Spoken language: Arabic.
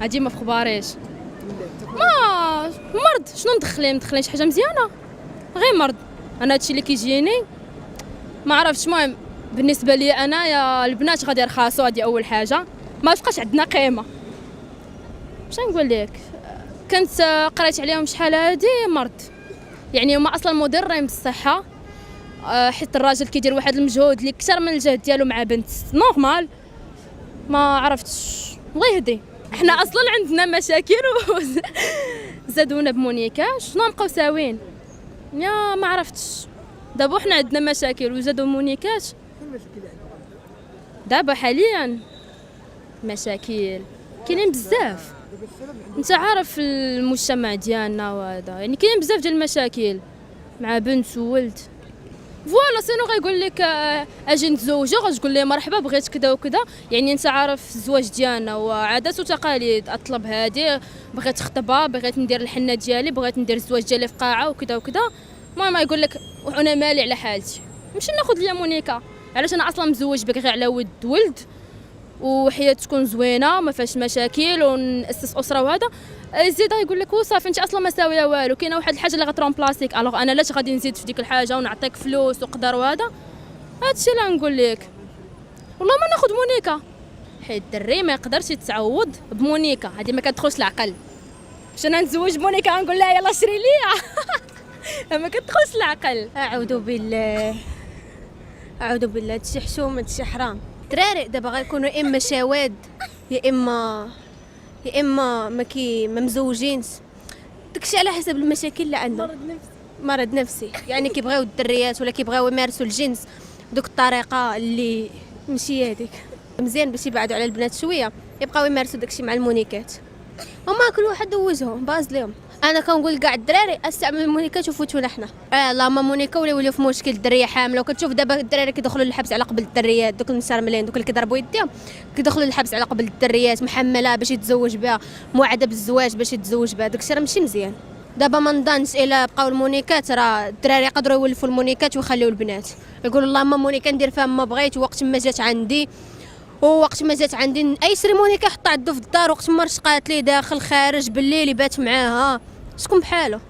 هادي ما في خباريش. ما مرض، شنو مدخلين شي حاجه مزيانه، غير مرض. انا هادشي اللي كيجيني ما عرفتش. المهم بالنسبه لي انايا البنات غادي يرخصوا، هادي اول حاجه. ما بقاش عندنا قيمه. باش نقول لك، كنت قريت عليهم شحال هادي مرض، يعني هما اصلا مضرين بالصحه. حيت الراجل كيدير واحد المجهود اللي اكثر من الجهد ديالو مع بنت نورمال. ما عرفتش، الله يهدي. احنا اصلا عندنا مشاكل زادونا بمونيكا، شنو نبقاو ساويين؟ يا ما عرفتش. دابا حنا عندنا مشاكل وزادوا مونيكات. دابا حاليا مشاكل كاينين بزاف. انت عارف المجتمع ديالنا وهذا، يعني كاين بزاف ديال المشاكل مع بنت وولد. فوالا سينو غيقول لك اجي نتزوجوا، غتقول ليه مرحبا بغيت كذا وكذا. يعني انت عارف الزواج ديالنا وعادات وتقاليد. اطلب هادي، بغيت خطبه، بغيت ندير الحنه ديالي، بغيت ندير الزواج ديالي في قاعه وكذا وكذا. المهم يقول لك وانا مالي على حالتي، نمشي ناخذ ليا مونيكا. علاش انا اصلا مزوج بك غير على ولد وحياه تكون زوينه ما فيهاش مشاكل وناسس اسره. وهذا زيد يقول لك وصافي انت اصلا ما ساويه والو، كاينه واحد الحاجه اللي غترومبلاسيك. الوغ انا علاش غادي نزيد في ديك الحاجه ونعطيك فلوس وقدر وهذا؟ هادشي اللي نقول لك. والله ما ناخذ مونيكا، حيت الدري ما يقدرش يتعوض بمونيكا. هذه ما كتدخلش العقل. باش انا نتزوج مونيكا نقول لها يلا شري ليا ما كتدخلش العقل. اعوذ بالله اعوذ بالله. هادشي حشومه، هادشي حرام. الدراري دابا غيكونوا اما شواذ يا اما ما مزوجينش. داكشي على حسب المشاكل اللي عندهم. مرض نفسي يعني كيبغيو الدريات ولا كيبغيو يمارسوا الجنس بدوك الطريقه اللي ماشي هذيك. مزيان باش يبعدوا على البنات شويه، يبقاو يمارسوا داكشي مع المونيكات. هما كل واحد دوزهم باز ليهم. انا كنقول كاع الدراري استعملوا المونيكات وفوتونا حنا. اللهم مونيكا ولا يوليو في مشكل. الدريه حامله وكتشوف دابا الدراري كيدخلوا للحبس على قبل الدريات. دوك المسرملين دوك اللي كيضربوا يديهم كيدخلوا للحبس على قبل الدريات محمله باش يتزوج بها، موعده بالزواج باش يتزوج بها. داكشي راه ماشي مزيان. دابا ما نضانش الا بقاو المونيكات، راه الدراري يقدروا يولفوا المونيكات ويخليو البنات يقولوا اللهم مونيكا ندير فيها ما بغيت وقت ما جات عندي. ووقت ما جات عندي اي شري مونيكا حطها عنده في الدار، وقت ما رشقات ليه داخل خارج بالليل يبات معاها. شكون بحاله؟